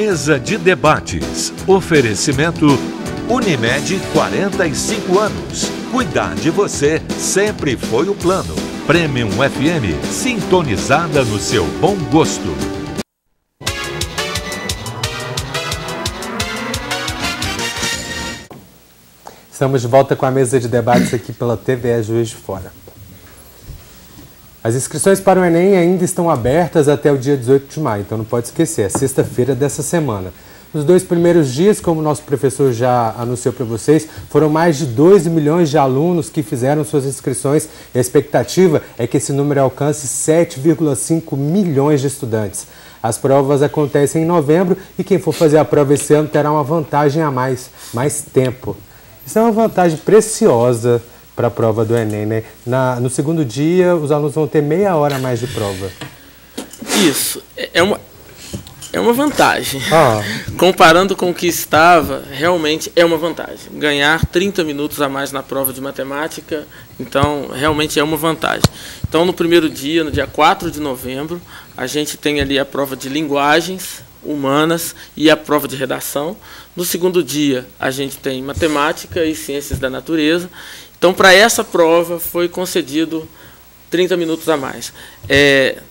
Mesa de debates. Oferecimento Unimed, 45 anos. Cuidar de você sempre foi o plano. Premium FM, sintonizada no seu bom gosto. Estamos de volta com a mesa de debates aqui pela TVE Juiz de Fora. As inscrições para o Enem ainda estão abertas até o dia 18 de maio, então não pode esquecer, é sexta-feira dessa semana. Nos 2 primeiros dias, como o nosso professor já anunciou para vocês, foram mais de 2 milhões de alunos que fizeram suas inscrições. E a expectativa é que esse número alcance 7,5 milhões de estudantes. As provas acontecem em novembro e quem for fazer a prova esse ano terá uma vantagem a mais tempo. Isso é uma vantagem preciosa para a prova do Enem, né? No segundo dia, os alunos vão ter meia hora a mais de prova. Isso. É uma vantagem. Comparando com o que estava, realmente é uma vantagem. Ganhar 30 minutos a mais na prova de matemática, então, realmente é uma vantagem. Então, no primeiro dia, no dia 4 de novembro, a gente tem ali a prova de linguagens humanas e a prova de redação. No segundo dia, a gente tem matemática e ciências da natureza. Então, para essa prova, foi concedido 30 minutos a mais. É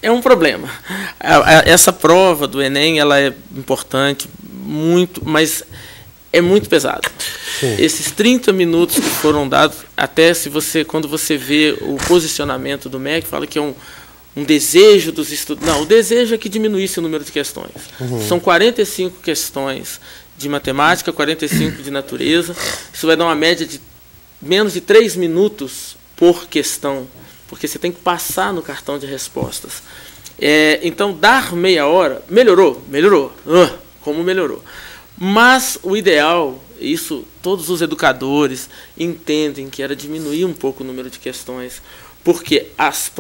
um problema. Essa prova do Enem, ela é importante, muito, mas é muito pesada. Sim. Esses 30 minutos que foram dados, até quando você vê o posicionamento do MEC, fala que é um desejo dos estudantes. Não, o desejo é que diminuísse o número de questões. São 45 questões de matemática, 45 de natureza. Isso vai dar uma média de menos de 3 minutos por questão, porque você tem que passar no cartão de respostas. Então, dar meia hora, melhorou. Como melhorou. Mas o ideal, isso todos os educadores entendem que era diminuir um pouco o número de questões, porque as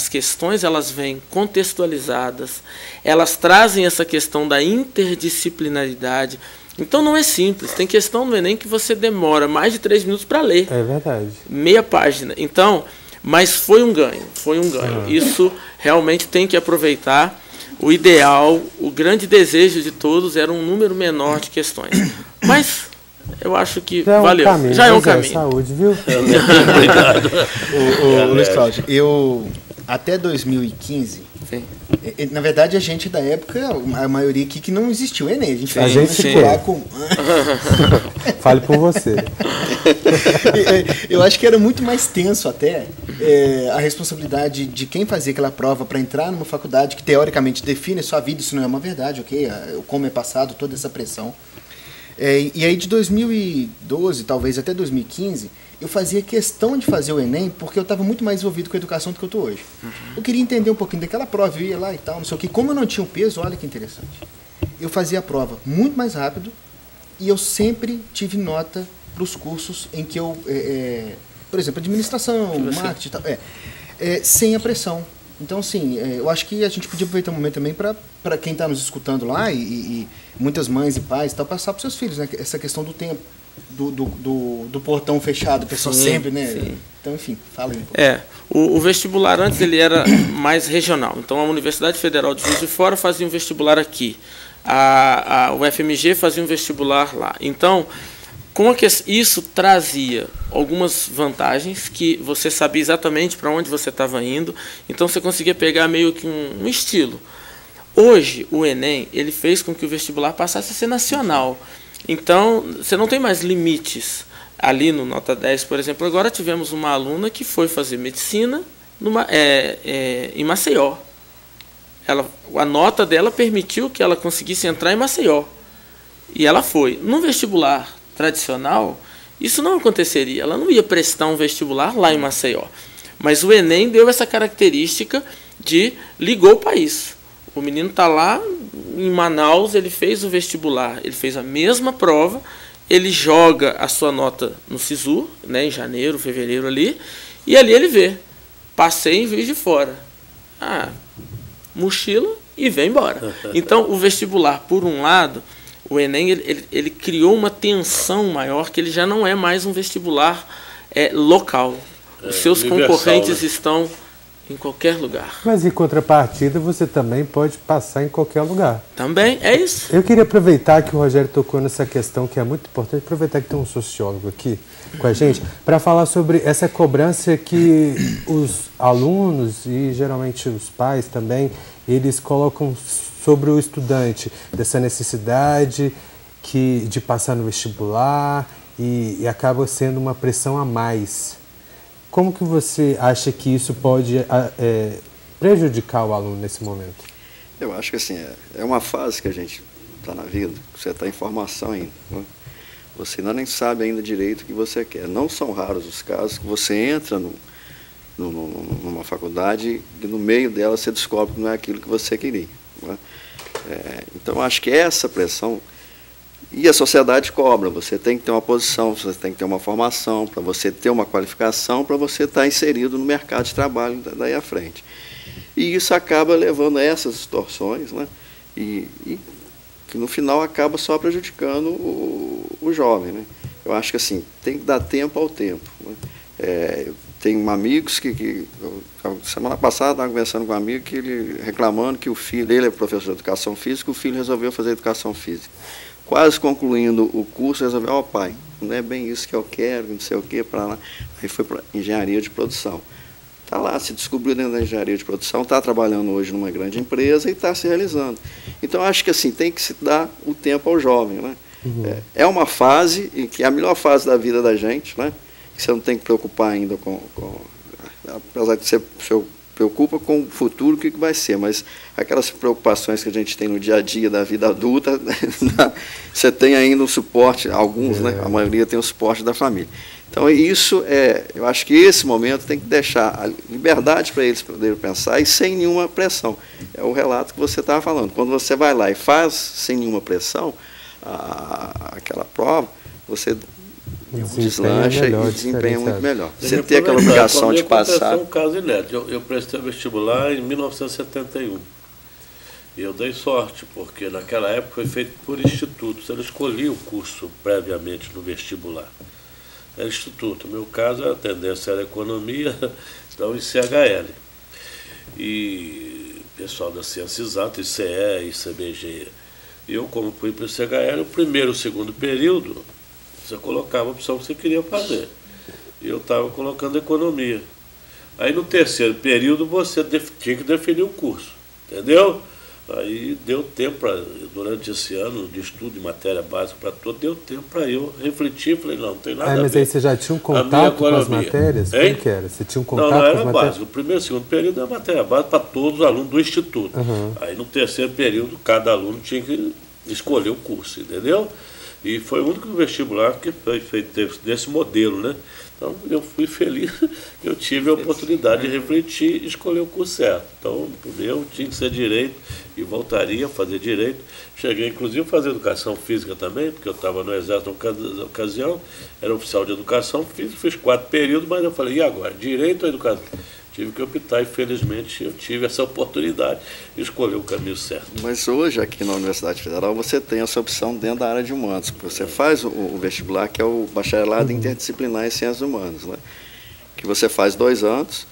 questões, elas vêm contextualizadas, elas trazem essa questão da interdisciplinaridade. Então não é simples, tem questão no Enem que você demora mais de 3 minutos para ler. É verdade. Meia página. Então, mas foi um ganho. Isso realmente tem que aproveitar. O ideal, o grande desejo de todos era um número menor de questões. Mas eu acho que valeu. Já é um caminho. Saúde, viu? Obrigado. Luiz Cláudio, eu até 2015, sim. Na verdade a gente da época, a maioria aqui que não existiu o Enem, a gente fazia vestibular com... Fale por você. Eu acho que era muito mais tenso até a responsabilidade de quem fazia aquela prova para entrar numa faculdade que teoricamente define a sua vida, isso não é uma verdade, ok? Como é passado toda essa pressão. E aí de 2012, talvez até 2015, eu fazia questão de fazer o Enem porque eu estava muito mais envolvido com a educação do que eu estou hoje. Eu queria entender um pouquinho daquela prova, eu ia lá e tal, não sei o que. Como eu não tinha um peso, olha que interessante. Eu fazia a prova muito mais rápido e eu sempre tive nota para os cursos em que eu, por exemplo, administração, marketing e tal, sem a pressão. Então, assim, eu acho que a gente podia aproveitar um momento também para quem está nos escutando lá e muitas mães e pais e tal, passar para os seus filhos, né? Essa questão do tempo, do portão fechado, o pessoal sempre, né? Sim. Então, enfim, fala aí um pouco. O vestibular antes ele era mais regional. Então, a Universidade Federal de Juiz de Fora fazia um vestibular aqui. A UFMG fazia um vestibular lá. Então, isso trazia algumas vantagens, que você sabia exatamente para onde você estava indo, então você conseguia pegar meio que um estilo. Hoje, o Enem, ele fez com que o vestibular passasse a ser nacional. Então, você não tem mais limites. Ali no Nota 10, por exemplo, agora tivemos uma aluna que foi fazer medicina em Maceió. A nota dela permitiu que ela conseguisse entrar em Maceió. E ela foi. No vestibular tradicional, isso não aconteceria. Ela não ia prestar um vestibular lá em Maceió. Mas o Enem deu essa característica de ligou o país. O menino está lá em Manaus, ele fez o vestibular, ele fez a mesma prova, ele joga a sua nota no SISU, né, em janeiro, fevereiro ali, e ali ele vê. Passei em Juiz de Fora. Mochila e vem embora. Então, o vestibular, por um lado, o Enem ele criou uma tensão maior, que ele já não é mais um vestibular local. Os seus concorrentes estão em qualquer lugar. Mas em contrapartida, você também pode passar em qualquer lugar. Também, é isso. Eu queria aproveitar que o Rogério tocou nessa questão que é muito importante, aproveitar que tem um sociólogo aqui com a gente, para falar sobre essa cobrança que os alunos e geralmente os pais também, eles colocam sobre o estudante, dessa necessidade de passar no vestibular e acaba sendo uma pressão a mais. Como que você acha que isso pode prejudicar o aluno nesse momento? Eu acho que assim, é uma fase que a gente está na vida, você está em formação ainda, né? Você ainda nem sabe ainda direito o que você quer. Não são raros os casos que você entra numa faculdade e no meio dela você descobre que não é aquilo que você queria, né? Então acho que essa pressão, e a sociedade cobra, você tem que ter uma posição, você tem que ter uma formação, para você ter uma qualificação, para você estar inserido no mercado de trabalho daí à frente. E isso acaba levando a essas distorções, né? E que no final acaba só prejudicando o jovem, né? Eu acho que assim, tem que dar tempo ao tempo, né? Tenho amigos semana passada estava conversando com um amigo que ele reclamando que o filho, ele é professor de educação física, o filho resolveu fazer educação física. Quase concluindo o curso, resolveu, pai, não é bem isso que eu quero, não sei o que, para lá. Aí foi para engenharia de produção. Está lá, se descobriu dentro da engenharia de produção, está trabalhando hoje numa grande empresa e está se realizando. Então, acho que assim, tem que se dar o tempo ao jovem, né? Uhum. É uma fase, e que é a melhor fase da vida da gente, né? Que você não tem que preocupar ainda apesar de você preocupa com o futuro, o que vai ser, mas aquelas preocupações que a gente tem no dia a dia da vida adulta, você tem ainda um suporte, alguns, né? A maioria tem o suporte da família. Então, isso eu acho que esse momento tem que deixar a liberdade para eles poderem pensar e sem nenhuma pressão. É o relato que você estava falando. Quando você vai lá e faz sem nenhuma pressão aquela prova, você deslancha e desempenha muito melhor. Você tem aquela obrigação de passar. Um caso inédito. Eu prestei vestibular em 1971. E eu dei sorte, porque naquela época foi feito por institutos. Eu escolhi o curso previamente no vestibular. Era instituto. No meu caso, a tendência era economia, então ICHL. E pessoal da Ciências Exatas, ICE, ICBG. Eu, como fui para o ICHL, o primeiro e o segundo período, você colocava a opção que você queria fazer. E eu estava colocando economia. Aí no terceiro período você tinha que definir o curso, entendeu? Aí deu tempo, durante esse ano de estudo de matéria básica para todo, deu tempo para eu refletir, falei, não tem nada a ver. Mas aí você já tinha um contato com as matérias? Como que era? Você tinha um contato não com era as matérias? básico. O primeiro e segundo período era matéria básica para todos os alunos do instituto. Uhum. Aí no terceiro período, cada aluno tinha que escolher o curso, entendeu? E foi o único vestibular que foi feito desse modelo, né? Então, eu fui feliz que eu tive a oportunidade de refletir e escolher o curso certo. Então, o meu tinha que ser direito e voltaria a fazer direito. Cheguei, inclusive, a fazer educação física também, porque eu estava no exército na ocasião, era oficial de educação física, fiz 4 períodos, mas eu falei, e agora? Direito ou educação? Tive que optar e, felizmente, eu tive essa oportunidade de escolher o caminho certo. Mas hoje, aqui na Universidade Federal, você tem essa opção dentro da área de humanos. Você faz o vestibular, que é o bacharelado interdisciplinar em ciências humanas, né? Que você faz 2 anos,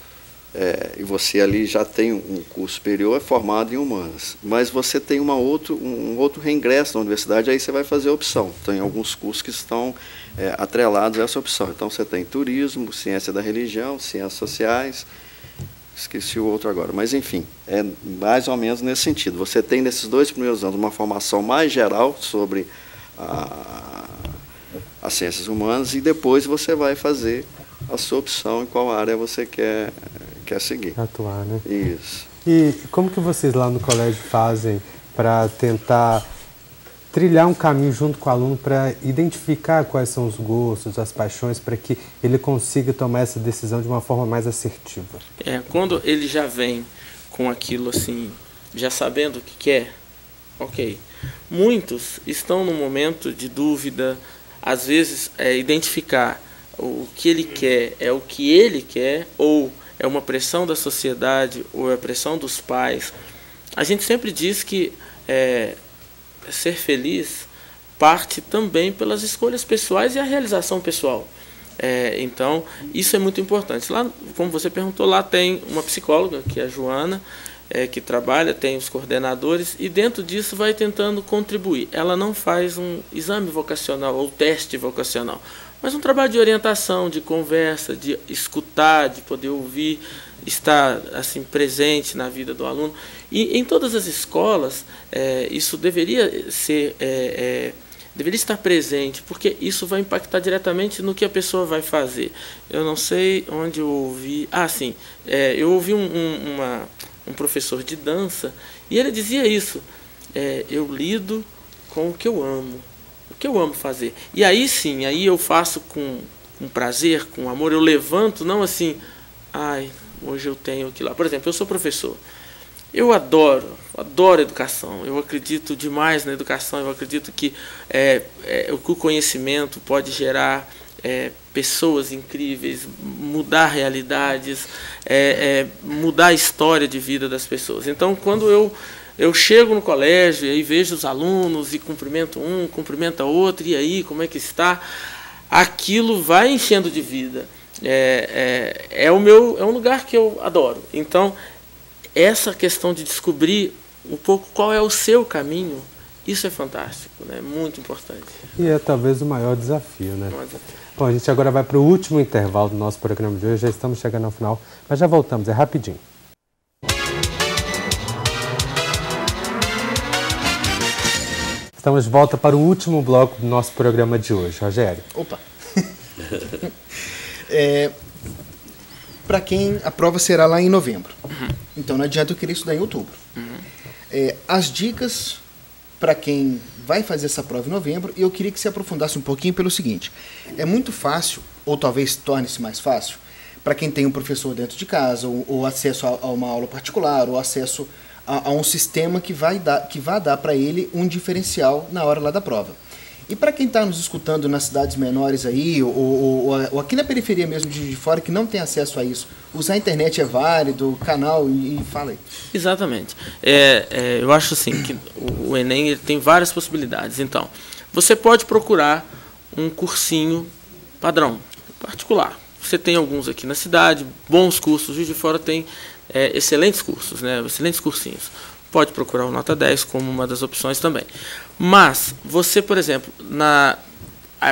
e você ali já tem um curso superior, é formado em humanas. Mas você tem um outro reingresso na universidade, aí você vai fazer a opção. Tem alguns cursos que estão atrelados a essa opção. Então, você tem turismo, ciência da religião, ciências sociais. Esqueci o outro agora, mas enfim, é mais ou menos nesse sentido. Você tem nesses 2 primeiros anos uma formação mais geral sobre as ciências humanas e depois você vai fazer a sua opção em qual área você quer seguir. Atuar, né? Isso. E como que vocês lá no colégio fazem para tentar trilhar um caminho junto com o aluno para identificar quais são os gostos, as paixões, para que ele consiga tomar essa decisão de uma forma mais assertiva? Quando ele já vem com aquilo assim, já sabendo o que quer, ok. Muitos estão num momento de dúvida, às vezes identificar o que ele quer é o que ele quer, ou é uma pressão da sociedade, ou é a pressão dos pais. A gente sempre diz que ser feliz parte também pelas escolhas pessoais e a realização pessoal. Então, isso é muito importante. Lá, como você perguntou, lá tem uma psicóloga, que é a Joana, que trabalha, tem os coordenadores, e dentro disso vai tentando contribuir. Ela não faz um exame vocacional ou teste vocacional, mas um trabalho de orientação, de conversa, de escutar, de poder ouvir, estar assim presente na vida do aluno. E em todas as escolas, isso deveria ser... deveria estar presente, porque isso vai impactar diretamente no que a pessoa vai fazer. Eu não sei onde eu ouvi... sim, eu ouvi um professor de dança, e ele dizia isso, eu lido com o que eu amo fazer. E aí sim, aí eu faço com prazer, com amor, eu levanto, não assim, hoje eu tenho que ir lá. Por exemplo, eu sou professor. Eu adoro educação, eu acredito demais na educação, eu acredito que o conhecimento pode gerar pessoas incríveis, mudar realidades, mudar a história de vida das pessoas. Então, quando eu chego no colégio e aí vejo os alunos e cumprimento um, cumprimenta outro, e aí, como é que está? Aquilo vai enchendo de vida. É um lugar que eu adoro. Então, essa questão de descobrir um pouco qual é o seu caminho, isso é fantástico, né? Muito importante. E é talvez o maior desafio, né? Bom, a gente agora vai para o último intervalo do nosso programa de hoje, já estamos chegando ao final, mas já voltamos, é rapidinho. Estamos de volta para o último bloco do nosso programa de hoje. Rogério. Opa! Para quem a prova será lá em novembro. Então não adianta eu querer estudar em outubro. As dicas para quem vai fazer essa prova em novembro, e eu queria que você aprofundasse um pouquinho pelo seguinte. É muito fácil, ou talvez torne-se mais fácil, para quem tem um professor dentro de casa, ou acesso a uma aula particular, ou acesso a um sistema que vai dar para ele um diferencial na hora lá da prova. E para quem está nos escutando nas cidades menores aí, ou aqui na periferia mesmo de fora, que não tem acesso a isso, usar a internet é válido, o canal, e fala aí. Exatamente. Eu acho assim, que o Enem ele tem várias possibilidades. Então, você pode procurar um cursinho padrão, particular. Você tem alguns aqui na cidade, bons cursos. Juiz de Fora tem excelentes cursos, né? Excelentes cursinhos. Pode procurar o Nota 10 como uma das opções também. Mas você, por exemplo,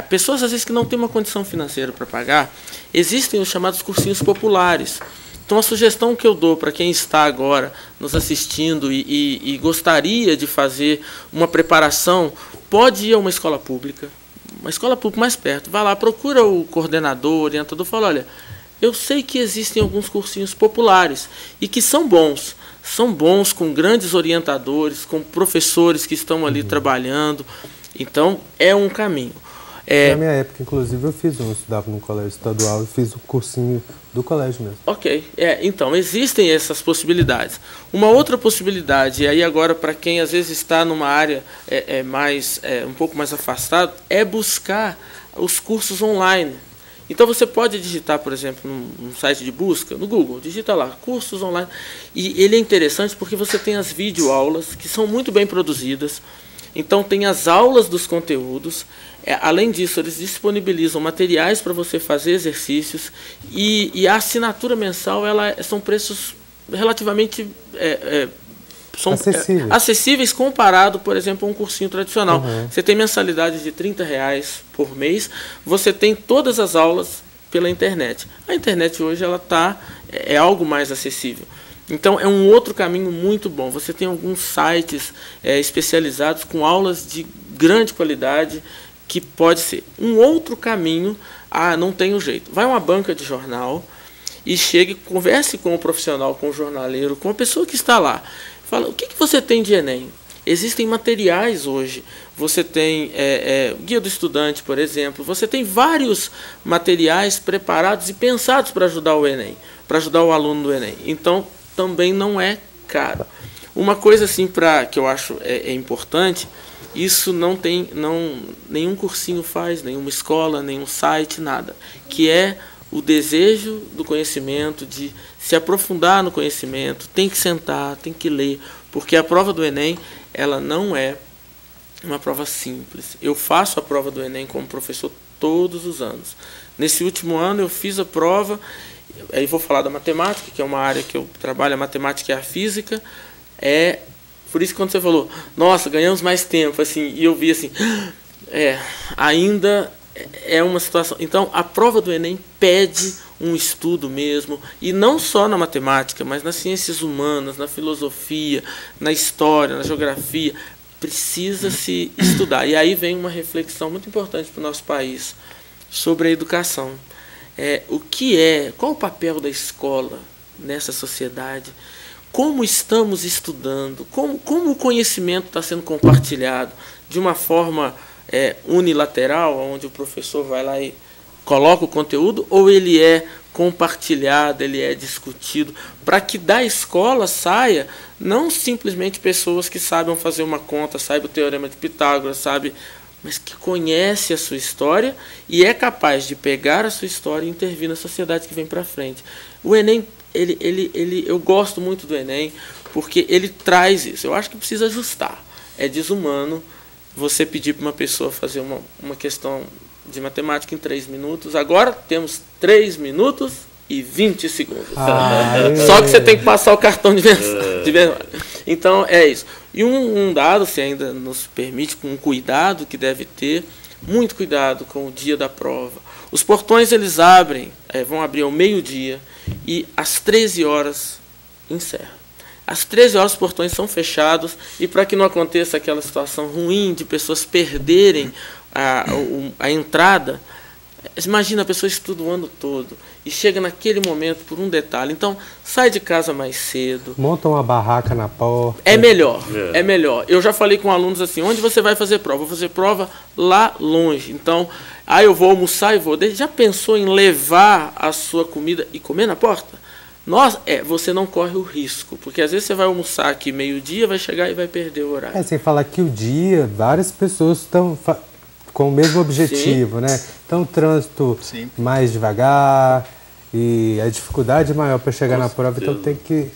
pessoas às vezes que não têm uma condição financeira para pagar, existem os chamados cursinhos populares. Então a sugestão que eu dou para quem está agora nos assistindo e gostaria de fazer uma preparação, pode ir a uma escola pública mais perto. Vai lá, procura o coordenador, o orientador, fala, olha, eu sei que existem alguns cursinhos populares e que são bons com grandes orientadores, com professores que estão ali trabalhando. Então, é um caminho. Na minha época, inclusive, eu estudava no colégio estadual e fiz o cursinho do colégio mesmo. Ok. Então, existem essas possibilidades. Uma outra possibilidade, e aí agora para quem às vezes está numa área um pouco mais afastado, é buscar os cursos online. Então você pode digitar, por exemplo, num site de busca, no Google, digita lá, cursos online. E ele é interessante porque você tem as videoaulas, que são muito bem produzidas. Então tem as aulas dos conteúdos. Além disso, eles disponibilizam materiais para você fazer exercícios. E a assinatura mensal, são preços relativamente... acessíveis comparado, por exemplo, a um cursinho tradicional. Você tem mensalidade de R$30 por mês, você tem todas as aulas pela internet. A internet hoje é algo mais acessível. Então é um outro caminho muito bom. Você tem alguns sites especializados com aulas de grande qualidade, que pode ser. Um outro caminho, não tem o jeito. Vai a uma banca de jornal e converse com o profissional, com o jornaleiro, com a pessoa que está lá. Fala, o que você tem de Enem? Existem materiais hoje. Você tem Guia do Estudante, por exemplo. Você tem vários materiais preparados e pensados para ajudar o Enem, para ajudar o aluno do Enem. Então, também não é caro. Uma coisa assim que eu acho importante, isso nenhum cursinho faz, nenhuma escola, nenhum site, nada, que é o desejo do conhecimento, de se aprofundar no conhecimento, tem que sentar, tem que ler, porque a prova do Enem, ela não é uma prova simples. Eu faço a prova do Enem como professor todos os anos. Nesse último ano eu fiz a prova, aí vou falar da matemática, que é uma área que eu trabalho, a matemática e a física. Por isso que quando você falou, nossa, ganhamos mais tempo, assim, e eu vi assim, ainda é uma situação. Então, a prova do Enem pede um estudo mesmo, e não só na matemática, mas nas ciências humanas, na filosofia, na história, na geografia, precisa se estudar. E aí vem uma reflexão muito importante para o nosso país sobre a educação. Qual o papel da escola nessa sociedade? Como estamos estudando? Como o conhecimento está sendo compartilhado de uma forma unilateral, onde o professor vai lá e coloca o conteúdo, ou ele é compartilhado, ele é discutido, para que da escola saia não simplesmente pessoas que saibam fazer uma conta, saibam o teorema de Pitágoras, mas que conhece a sua história e é capaz de pegar a sua história e intervir na sociedade que vem para frente. O Enem, eu gosto muito do Enem, porque ele traz isso. Eu acho que precisa ajustar. É desumano você pedir para uma pessoa fazer uma questão de matemática em 3 minutos. Agora temos 3 minutos e 20 segundos. Só que você tem que passar o cartão de verdade. Então, é isso. E um dado, se ainda nos permite, com um cuidado que deve ter, muito cuidado com o dia da prova. Os portões, eles vão abrir ao meio-dia e às 13 horas encerram. Às 13 horas os portões são fechados, e para que não aconteça aquela situação ruim de pessoas perderem a entrada, imagina a pessoa estuda o ano todo e chega naquele momento por um detalhe. Então, sai de casa mais cedo. Monta uma barraca na porta. É melhor. Eu já falei com alunos assim, onde você vai fazer prova? Vou fazer prova lá longe. Então, eu vou almoçar e vou. Já pensou em levar a sua comida e comer na porta? Você não corre o risco, porque às vezes você vai almoçar aqui meio-dia, vai chegar e vai perder o horário. Sem falar que o dia, várias pessoas estão com o mesmo objetivo, né? Então, o trânsito mais devagar e a dificuldade maior para chegar na prova, então tem que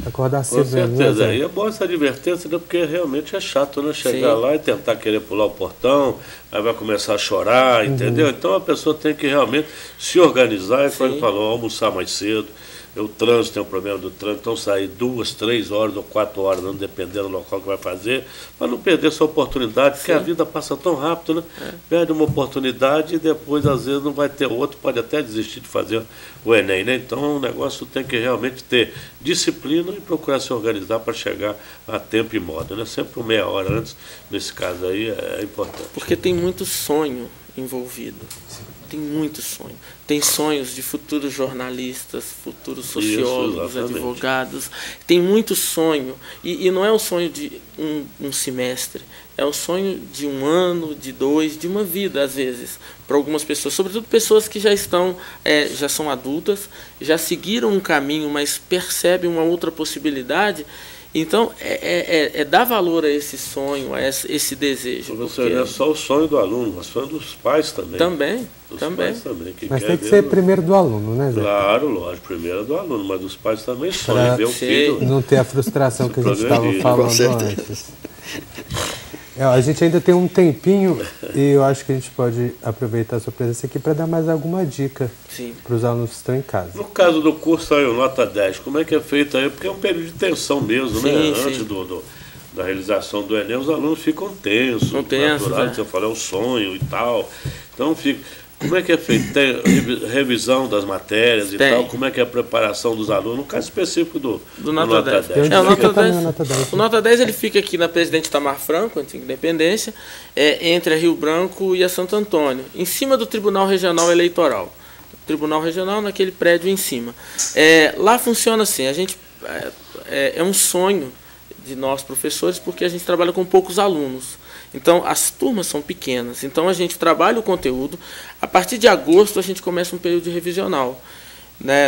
acordar cedo. Com certeza. E é bom essa advertência, né? Porque realmente é chato, né? Chegar lá e tentar querer pular o portão, aí vai começar a chorar, entendeu? Então, a pessoa tem que realmente se organizar, e como ele falou, almoçar mais cedo. O trânsito tem um problema do trânsito, então sair 2, 3 horas ou 4 horas, não dependendo do local que vai fazer, para não perder essa oportunidade, porque a vida passa tão rápido, né? Perde uma oportunidade e depois, às vezes, não vai ter outro, pode até desistir de fazer o Enem, né? Então, o negócio tem que realmente ter disciplina e procurar se organizar para chegar a tempo e modo, né? Sempre meia hora antes, nesse caso aí, é importante. Porque tem muito sonho envolvido. Tem muito sonho. Tem sonhos de futuros jornalistas, futuros sociólogos, advogados. Tem muito sonho. E não é o sonho de um semestre. É o sonho de 1 ano, de 2, de uma vida, às vezes. Para algumas pessoas, sobretudo pessoas que já são adultas, já seguiram um caminho, mas percebem uma outra possibilidade. Então, dar valor a esse sonho, a esse desejo. Não é só o sonho do aluno, mas o sonho dos pais também. Também. Mas tem que ser primeiro do aluno, né, Zé? Claro, lógico, primeiro do aluno, mas os pais também sonham ver o filho. Não ter a frustração que a gente estava falando antes. A gente ainda tem um tempinho e eu acho que a gente pode aproveitar a sua presença aqui para dar mais alguma dica para os alunos que estão em casa. No caso do curso aí, o Nota 10, como é que é feito aí? Porque é um período de tensão mesmo, né? Antes da realização do Enem, os alunos ficam tensos. Você falou, é um sonho e tal. Então, como é que é feito? Tem revisão das matérias e tal? Como é que é a preparação dos alunos? No caso específico do Nota 10. O Nota 10 ele fica aqui na Presidente Itamar Franco, antiga Independência, entre a Rio Branco e a Santo Antônio, em cima do Tribunal Regional Eleitoral. Tribunal Regional naquele prédio em cima. Lá funciona assim, é um sonho de nós professores, porque a gente trabalha com poucos alunos. Então, as turmas são pequenas. Então, a gente trabalha o conteúdo. A partir de agosto, a gente começa um período de revisional.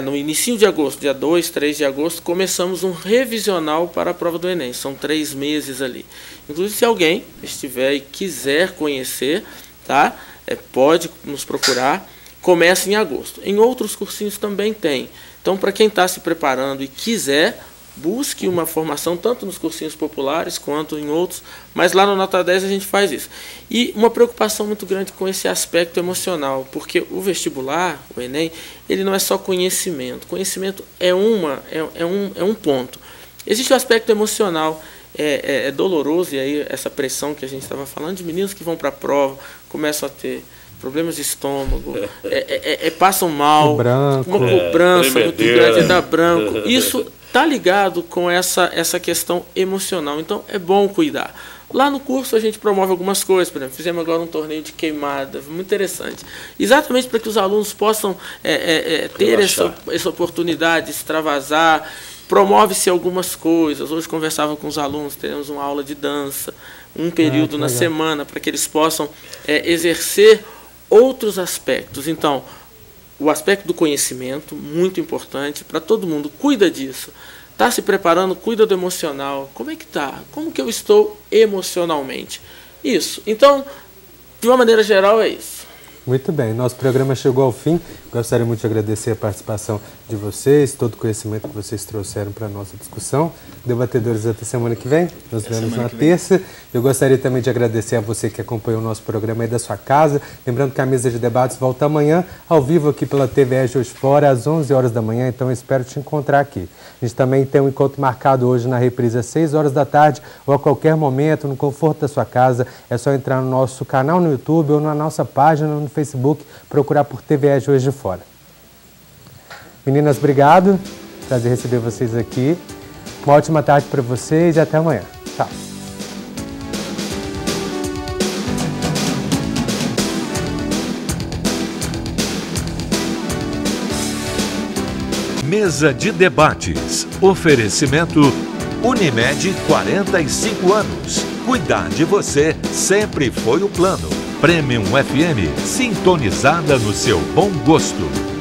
No início de agosto, dia 2, 3 de agosto, começamos um revisional para a prova do Enem. São 3 meses ali. Inclusive, se alguém estiver e quiser conhecer, pode nos procurar. Começa em agosto. Em outros cursinhos também tem. Então, para quem está se preparando e quiser, busque uma formação tanto nos cursinhos populares quanto em outros, mas lá no Nota 10 a gente faz isso. E uma preocupação muito grande com esse aspecto emocional, porque o vestibular, o Enem, ele não é só conhecimento. Conhecimento é um ponto. Existe o aspecto emocional, é doloroso, e aí essa pressão que a gente estava falando, de meninos que vão para a prova, começam a ter problemas de estômago, passam mal, uma cobrança muito grande, dá branco. Isso está ligado com essa questão emocional, então é bom cuidar. Lá no curso a gente promove algumas coisas, por exemplo, fizemos agora um torneio de queimada, muito interessante, exatamente para que os alunos possam ter essa oportunidade de extravasar. Promove-se algumas coisas. Hoje conversava com os alunos, teremos uma aula de dança, um período na semana, para que eles possam exercer outros aspectos. Então, o aspecto do conhecimento, muito importante, para todo mundo, cuida disso. Está se preparando, cuida do emocional. Como é que está? Como que eu estou emocionalmente? Isso. Então, de uma maneira geral, é isso. Muito bem, nosso programa chegou ao fim. Gostaria muito de agradecer a participação de vocês, todo o conhecimento que vocês trouxeram para a nossa discussão. Debatedores, até semana que vem. Nos vemos na terça. Eu gostaria também de agradecer a você que acompanhou o nosso programa aí da sua casa. Lembrando que a mesa de debates volta amanhã, ao vivo aqui pela TVE Juiz de Fora, às 11 horas da manhã. Então eu espero te encontrar aqui. A gente também tem um encontro marcado hoje na reprise às 6 horas da tarde ou a qualquer momento, no conforto da sua casa. É só entrar no nosso canal no YouTube ou na nossa página no Facebook, procurar por TVE Juiz de Fora. Meninas, obrigado. Prazer receber vocês aqui. Uma ótima tarde para vocês e até amanhã. Tchau. Mesa de debates. Oferecimento Unimed 45 anos. Cuidar de você sempre foi o plano. Premium FM, sintonizada no seu bom gosto.